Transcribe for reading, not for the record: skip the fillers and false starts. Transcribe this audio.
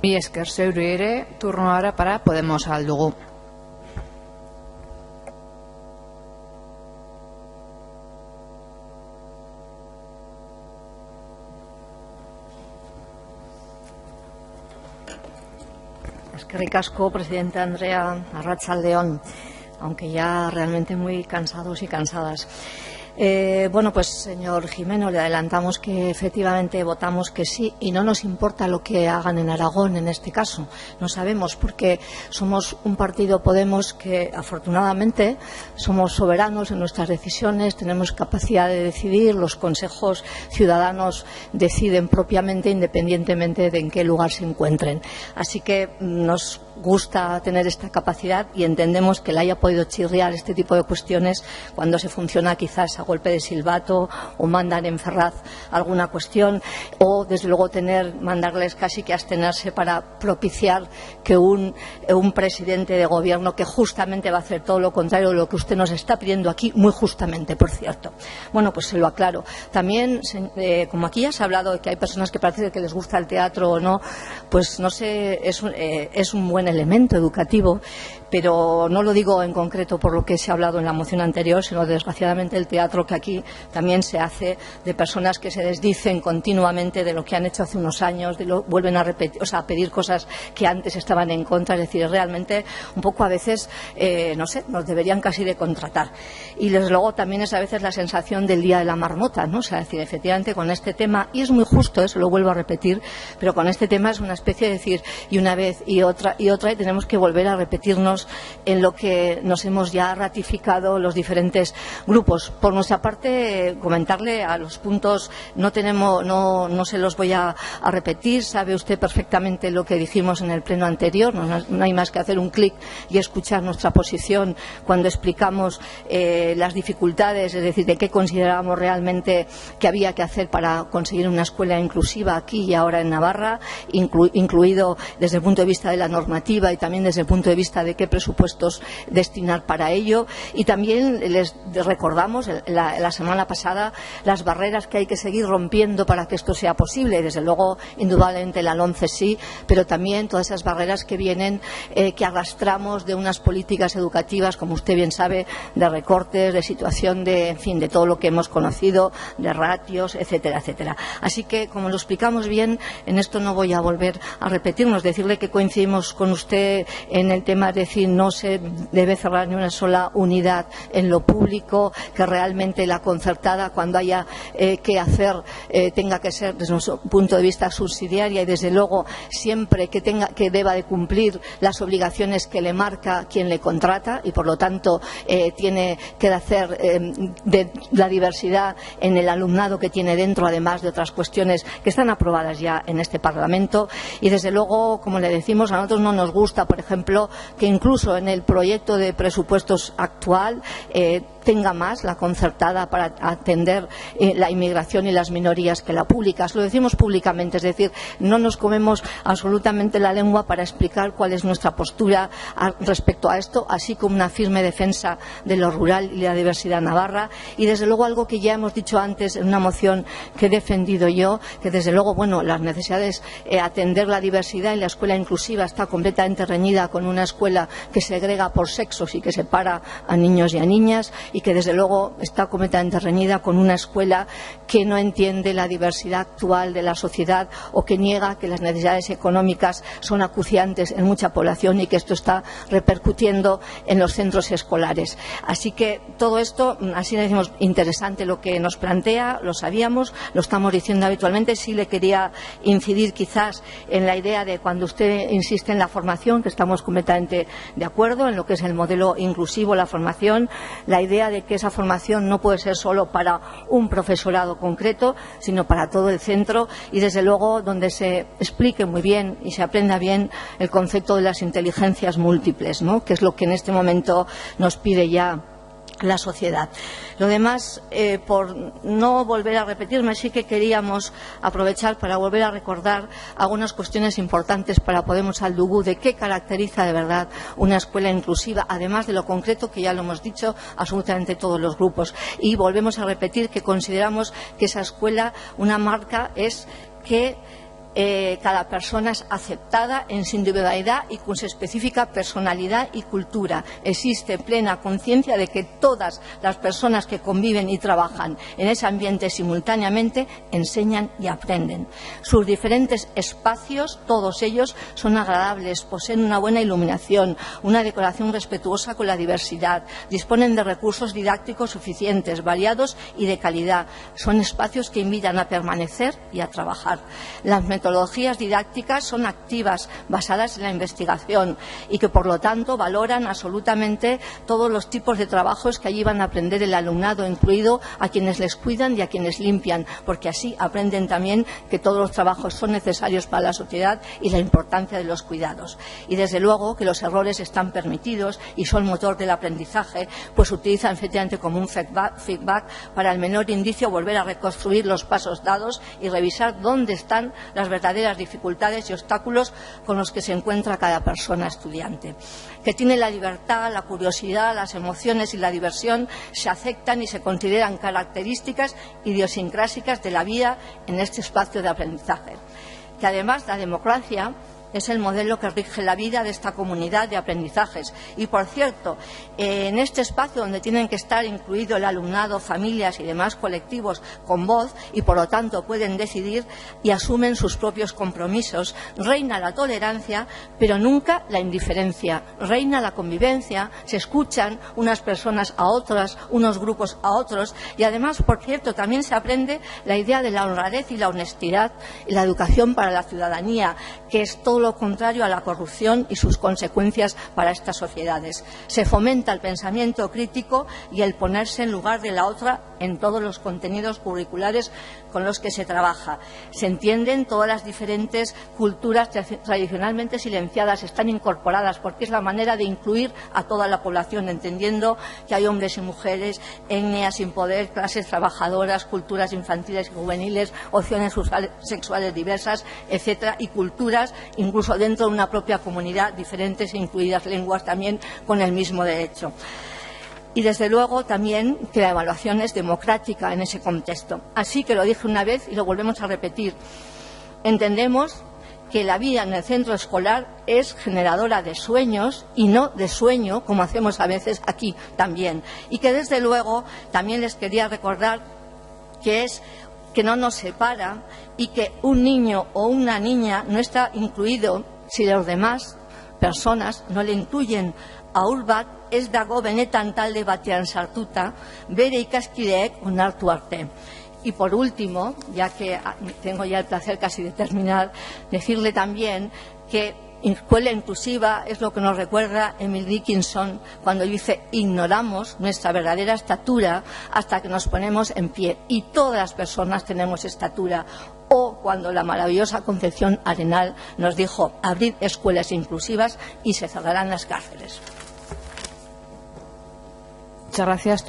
Mi esker zeuri ere, turno ahora para Podemos ahal dugu. Eskerrik asko, presidenta Andrea, arratsaldeon, aunque ya realmente muy cansados y cansadas. Bueno, pues señor Jimeno, le adelantamos que efectivamente votamos que sí y no nos importa lo que hagan en Aragón en este caso. No sabemos porque somos un partido Podemos que afortunadamente somos soberanos en nuestras decisiones, tenemos capacidad de decidir, los consejos ciudadanos deciden propiamente independientemente de en qué lugar se encuentren. Así que nos gusta tener esta capacidad y entendemos que le haya podido chirriar este tipo de cuestiones cuando se funciona quizás a golpe de silbato o mandan en Ferraz alguna cuestión o desde luego mandarles casi que abstenerse para propiciar que un presidente de gobierno que justamente va a hacer todo lo contrario de lo que usted nos está pidiendo aquí, muy justamente, por cierto. Bueno, pues se lo aclaro. También, como aquí ya se ha hablado de que hay personas que parece que les gusta el teatro o no, pues no sé, es un buen elemento educativo, pero no lo digo en concreto por lo que se ha hablado en la moción anterior, sino desgraciadamente el teatro que aquí también se hace de personas que se desdicen continuamente de lo que han hecho hace unos años, vuelven a repetir, o sea, a pedir cosas que antes estaban en contra, es decir, realmente un poco a veces, no sé, nos deberían casi de contratar. Y desde luego también es a veces la sensación del día de la marmota, ¿no? O sea, es decir, efectivamente con este tema, y es muy justo, eso lo vuelvo a repetir, pero con este tema es una especie de decir, y una vez y otra, y tenemos que volver a repetirnos en lo que nos hemos ya ratificado los diferentes grupos. Por nuestra parte, comentarle a los puntos, no se los voy a repetir, sabe usted perfectamente lo que dijimos en el pleno anterior, no hay más que hacer un clic y escuchar nuestra posición cuando explicamos las dificultades, es decir, de qué considerábamos realmente que había que hacer para conseguir una escuela inclusiva aquí y ahora en Navarra, incluido desde el punto de vista de la normativa y también desde el punto de vista de qué presupuestos destinar para ello. Y también les recordamos la semana pasada las barreras que hay que seguir rompiendo para que esto sea posible. Desde luego, indudablemente la LOMCE sí, pero también todas esas barreras que vienen, que arrastramos de unas políticas educativas, como usted bien sabe, de recortes, de situación de, en fin, de todo lo que hemos conocido, de ratios, etcétera, etcétera. Así que, como lo explicamos bien, en esto no voy a volver a repetirnos, decirle que coincidimos con usted en el tema de decir no se debe cerrar ni una sola unidad en lo público, que realmente la concertada cuando haya que hacer tenga que ser desde nuestro punto de vista subsidiaria y desde luego siempre que deba de cumplir las obligaciones que le marca quien le contrata y por lo tanto tiene que hacer de la diversidad en el alumnado que tiene dentro, además de otras cuestiones que están aprobadas ya en este Parlamento. Y desde luego, como le decimos, a nosotros no nos gusta, por ejemplo, que incluso en el proyecto de presupuestos actual tenga más la concertada para atender la inmigración y las minorías que la pública. Lo decimos públicamente, es decir, no nos comemos absolutamente la lengua para explicar cuál es nuestra postura respecto a esto, así como una firme defensa de lo rural y la diversidad navarra. Y desde luego algo que ya hemos dicho antes en una moción que he defendido yo, que desde luego, bueno, las necesidades atender la diversidad y la escuela inclusiva está completamente reñida con una escuela que segrega por sexos y que separa a niños y a niñas, y que desde luego está completamente reñida con una escuela que no entiende la diversidad actual de la sociedad o que niega que las necesidades económicas son acuciantes en mucha población y que esto está repercutiendo en los centros escolares. Así que todo esto, así decimos, interesante lo que nos plantea, lo sabíamos, lo estamos diciendo habitualmente. Sí le quería incidir quizás en la idea de cuando usted insiste en la formación, que estamos completamente de acuerdo en lo que es el modelo inclusivo, la formación, la idea de que esa formación no puede ser solo para un profesorado concreto, sino para todo el centro y desde luego donde se explique muy bien y se aprenda bien el concepto de las inteligencias múltiples, ¿no? Que es lo que en este momento nos pide ya la sociedad. Lo demás, por no volver a repetirme, sí que queríamos aprovechar para volver a recordar algunas cuestiones importantes para Podemos ahal dugu de qué caracteriza de verdad una escuela inclusiva, además de lo concreto que ya lo hemos dicho absolutamente todos los grupos. Y volvemos a repetir que consideramos que esa escuela, una marca es que Cada persona es aceptada en su individualidad y con su específica personalidad y cultura. Existe plena conciencia de que todas las personas que conviven y trabajan en ese ambiente simultáneamente enseñan y aprenden. Sus diferentes espacios, todos ellos, son agradables, poseen una buena iluminación, una decoración respetuosa con la diversidad, disponen de recursos didácticos suficientes, variados y de calidad. Son espacios que invitan a permanecer y a trabajar. Las metodologías didácticas son activas, basadas en la investigación y que, por lo tanto, valoran absolutamente todos los tipos de trabajos que allí van a aprender el alumnado, incluido a quienes les cuidan y a quienes limpian, porque así aprenden también que todos los trabajos son necesarios para la sociedad y la importancia de los cuidados. Y, desde luego, que los errores están permitidos y son motor del aprendizaje, pues utilizan efectivamente como un feedback para al menor indicio volver a reconstruir los pasos dados y revisar dónde están las verdaderas dificultades y obstáculos con los que se encuentra cada persona estudiante. Que tiene la libertad, la curiosidad, las emociones y la diversión se aceptan y se consideran características idiosincrásicas de la vida en este espacio de aprendizaje. Que además la democracia es el modelo que rige la vida de esta comunidad de aprendizajes. Y, por cierto, en este espacio donde tienen que estar incluido el alumnado, familias y demás colectivos con voz y, por lo tanto, pueden decidir y asumen sus propios compromisos, reina la tolerancia, pero nunca la indiferencia. Reina la convivencia, se escuchan unas personas a otras, unos grupos a otros y, además, por cierto, también se aprende la idea de la honradez y la honestidad y la educación para la ciudadanía, que es todo lo contrario a la corrupción y sus consecuencias para estas sociedades. Se fomenta el pensamiento crítico y el ponerse en lugar de la otra en todos los contenidos curriculares con los que se trabaja. Se entienden todas las diferentes culturas tradicionalmente silenciadas, están incorporadas porque es la manera de incluir a toda la población, entendiendo que hay hombres y mujeres, etnias sin poder, clases trabajadoras, culturas infantiles y juveniles, opciones sexuales diversas, etcétera, y culturas incluso dentro de una propia comunidad, diferentes e incluidas lenguas también con el mismo derecho. Y, desde luego, también que la evaluación es democrática en ese contexto. Así que lo dije una vez y lo volvemos a repetir. Entendemos que la vida en el centro escolar es generadora de sueños y no de sueño, como hacemos a veces aquí también. Y que, desde luego, también les quería recordar que no nos separa y que un niño o una niña no está incluido si los demás personas no le incluyen. Haur bat ez dago benetan talde batean sartuta, bere ikaskideek onartu arte. Y, por último, ya que tengo ya el placer casi de terminar, decirle también que escuela inclusiva es lo que nos recuerda Emily Dickinson cuando dice: ignoramos nuestra verdadera estatura hasta que nos ponemos en pie, y todas las personas tenemos estatura. O cuando la maravillosa Concepción Arenal nos dijo: abrid escuelas inclusivas y se cerrarán las cárceles. Muchas gracias.